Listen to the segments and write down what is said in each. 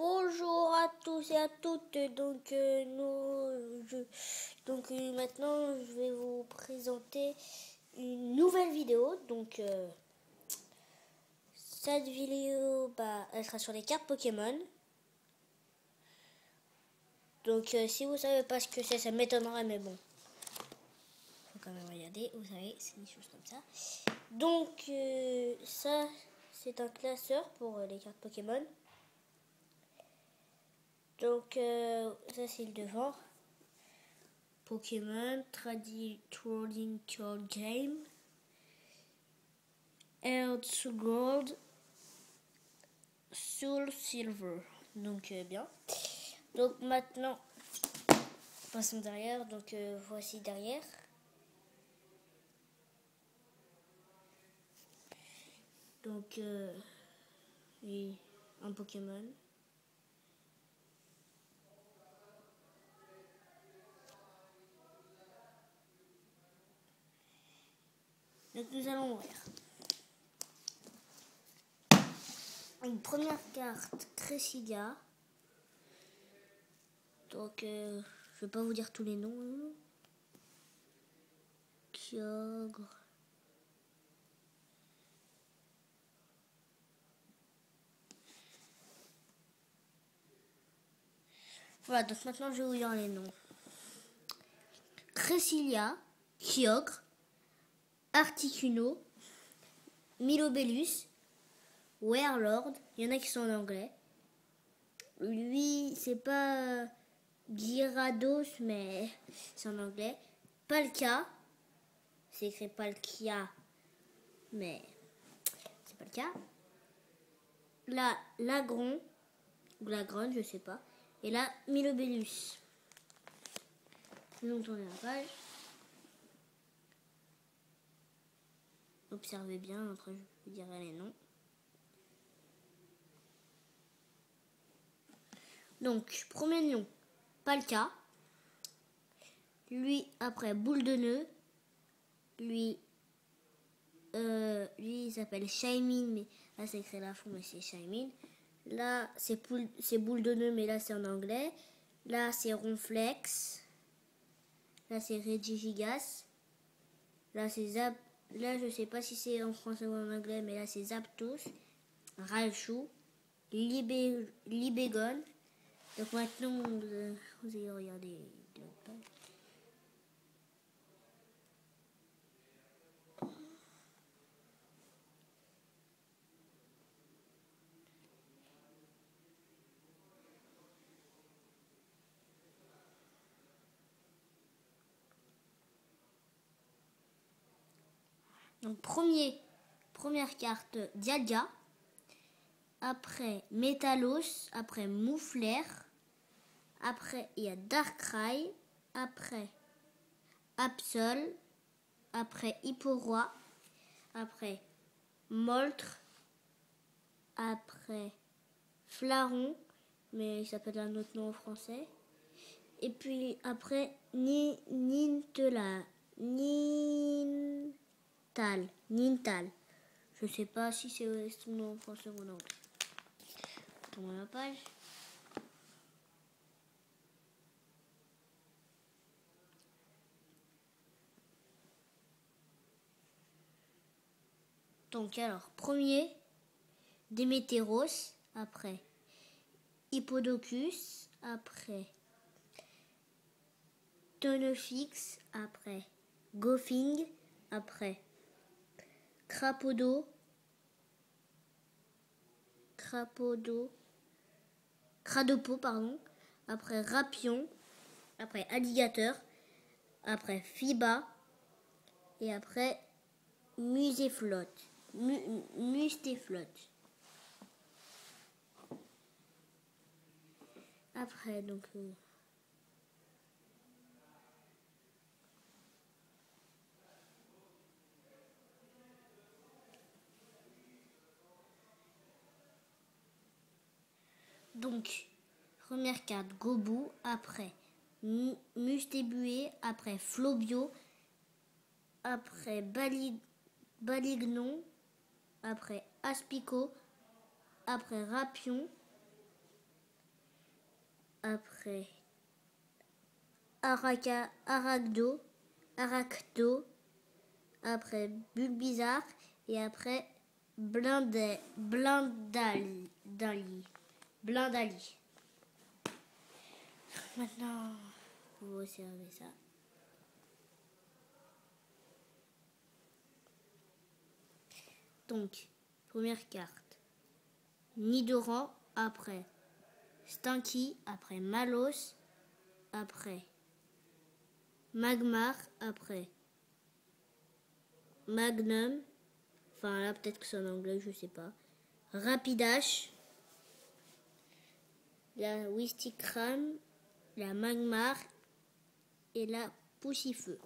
Bonjour à tous et à toutes. Maintenant je vais vous présenter une nouvelle vidéo. Cette vidéo, elle sera sur les cartes Pokémon. Si vous savez pas ce que c'est, ça m'étonnerait, mais bon, faut quand même regarder. Vous savez, c'est des choses comme ça. Ça, c'est un classeur pour les cartes Pokémon. Ça c'est le devant. Pokémon, Trading Card Game, Earth Gold, Soul Silver. Bien. Maintenant, passons derrière. Voici derrière. Oui, un Pokémon. Nous allons ouvrir. Une première carte, Cressilia. Je vais pas vous dire tous les noms. Kyogre. Voilà, maintenant je vais vous dire les noms. Cressilia, Kyogre, Articuno, Milobellus, Warlord, il y en a qui sont en anglais. Lui, c'est pas Gyarados, mais c'est en anglais. Palkia, c'est écrit Palkia, mais c'est pas le cas. Lagron, ou Lagron, je sais pas. Et là, Milobellus. Nous allons tourner la page. Observez bien, après je vous dirai les noms. Premier nom, Palkia. Lui, après, Boule de Nœud. Lui, il s'appelle Shaymin, mais là c'est écrit la fond, mais c'est Shaymin. Là, c'est Boule de Nœud, mais là c'est en anglais. Là, c'est Ronflex. Là, c'est Regigigas. Là, c'est Zap. Là, je sais pas si c'est en français ou en anglais, mais là, c'est Zapdos, Raichu, Libégon. Donc maintenant, vous allez regarder. Première carte, Dialga. Après, Métalos. Après, Moufleur. Après, il y a Darkrai. Après, Absol. Après, Hipporoi. Après, Moltres. Après, Flaron. Mais il s'appelle un autre nom en français. Et puis, après, Nintal. Je sais pas si c'est son nom en français ou en anglais. Tournons la page. Premier, Démétéros. Après, Hippodocus. Après, Tonofix. Après, Goffing. Après, Crapodo, Cradopo, pardon. Après, Rapion. Après, Alligator. Après, Fiba. Et après, Mustéflotte. Après, première carte, Gobou. Après, Mustébué. Après, Flobio. Après, Balignon. Après, Aspico. Après, Rapion. après Arachdo, après Bulbizarre et après Blindali. Maintenant, vous observez ça. Donc, première carte. Nidoran après Stinky, après Malos, après Magmar, après Magnum, enfin là peut-être que c'est en anglais, je sais pas. Rapidash, la Wistikram, la Magmar et la Poussifeu.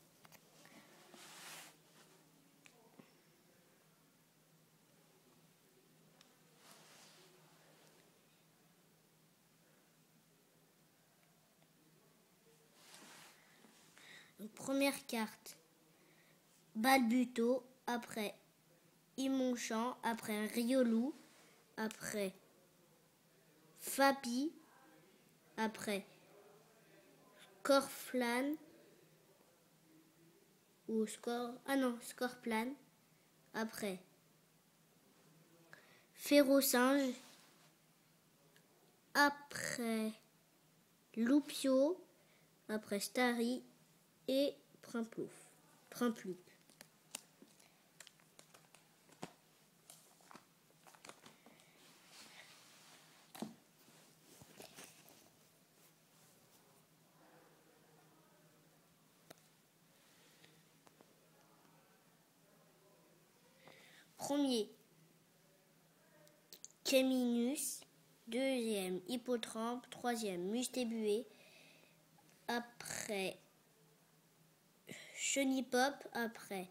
Donc, première carte, Balbuto, après Imonchan, après Riolu, après Fapi, après Scorflan ou Scorplan, après Férocinge, après Loupio, après Starry et Primploup. Premier, Kéminus. Deuxième, Hippotrampe. Troisième, Mustébué. Après, Chenipop. Après,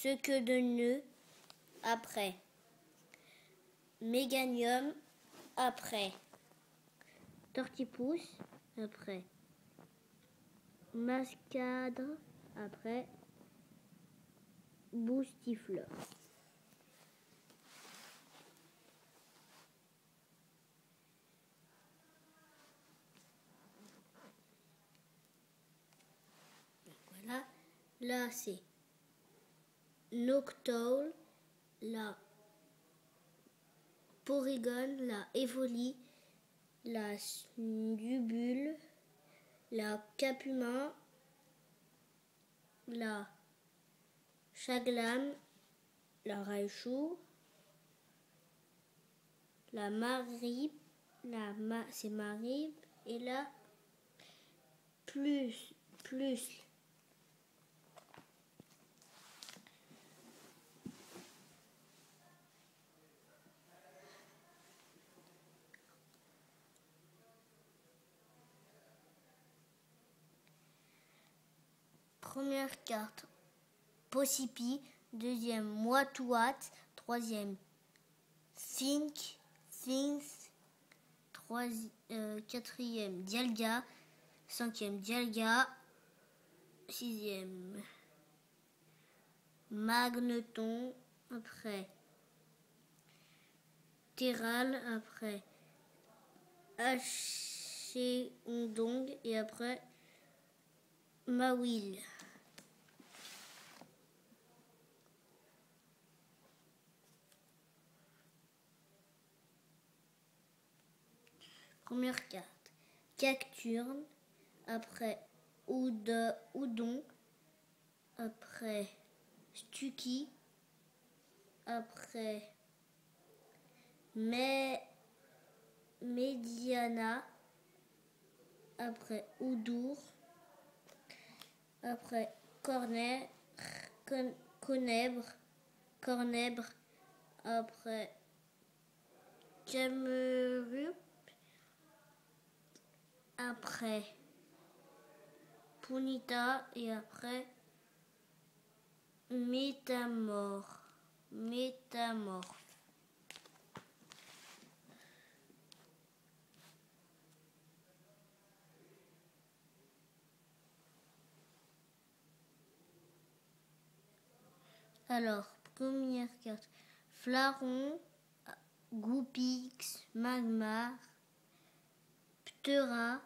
Ce que de nœud. Après, Méganium. Après, Tortipousse. Après, Mascadre. Après, Boustifleur. Voilà. Là, c'est Noctowl, la Porygon, la Evoli, la Snubule, la Capumin, la Chaglam, la Raichu, la Marib, c'est Marib, et la plus. Première carte, Possipi. Deuxième, Moitouat. Troisième, Think. Quatrième, Dialga. Cinquième, Dialga. Sixième, Magneton. Après, Terral. Après, Hachéondong. Et après, Mawil. Première carte, Cacturne. Après, Oudon. Après, Stucky. Après, Mediana. Après, Oudour. Après, Cornèbre. Après, Camerup. Après, Punita. Et après, Métamorphe. Alors, première carte, Flaron, Goupix, Magmar. Ptera,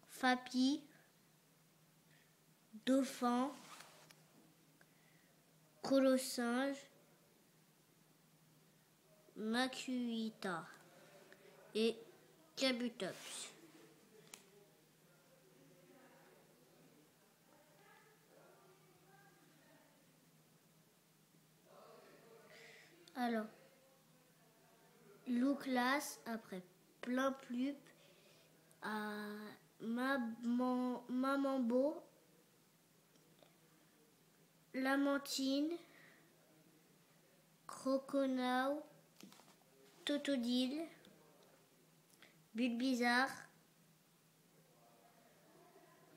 Fapi, Dauphin, Colossinge, Macuita et Kabutops. Alors, Louclas, après Plainplup, Mamambo, Lamentine, Croconau, Totodile, Bulbizarre,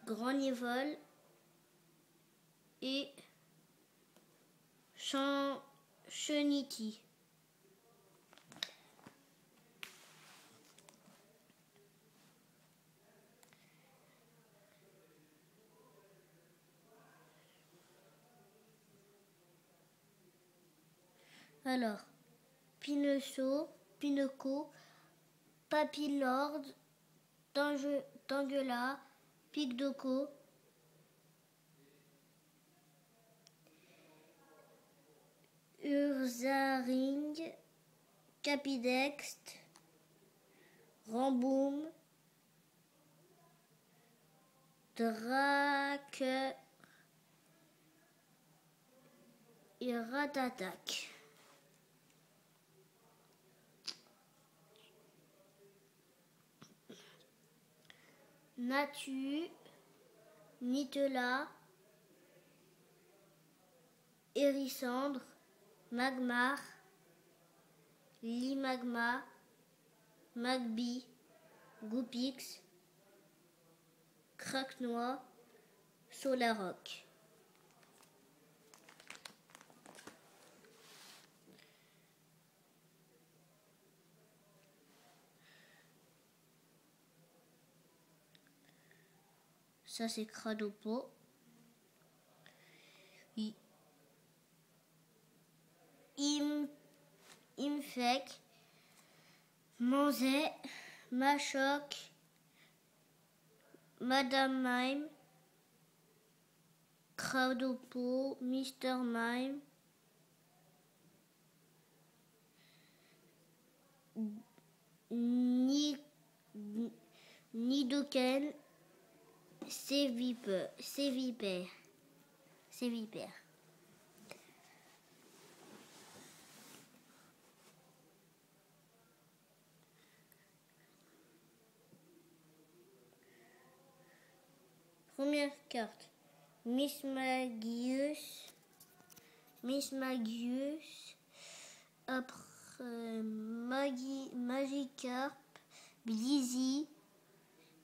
Grandnivol et Cheniti. Alors, Pineco, Papilord, Tangela, Picdoco, Ursaring, Capidext, Ramboum, Drake et Ratatac. Natu, Nitela, Hérissandre, Magmar, Limagma, Magby, Goupix, Craquenois, Solaroc. Ça c'est Cradopo. Imfec, Manzet, Machoc, Madame Mime, Cradopo, Mr. Mime, Nidoken, Sévipère. Première carte, Miss Magius, après Magikarp, Blizzy,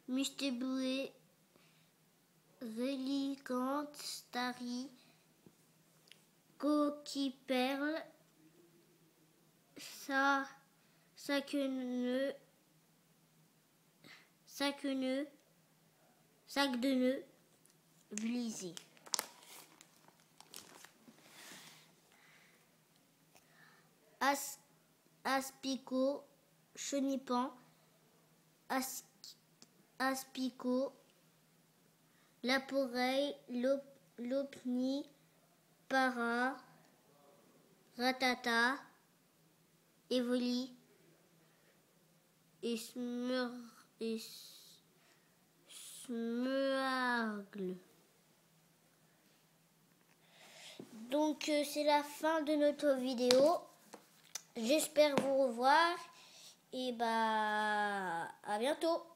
Mustéboué, Relicante, Starry, Coquille-Perle, Sac-de-Nœud, Blizzy. Aspico, Chenipan, Aspico, Laporeille, Lopni, Para, Ratata, Evoli et Smeargle. Donc c'est la fin de notre vidéo. J'espère vous revoir et à bientôt.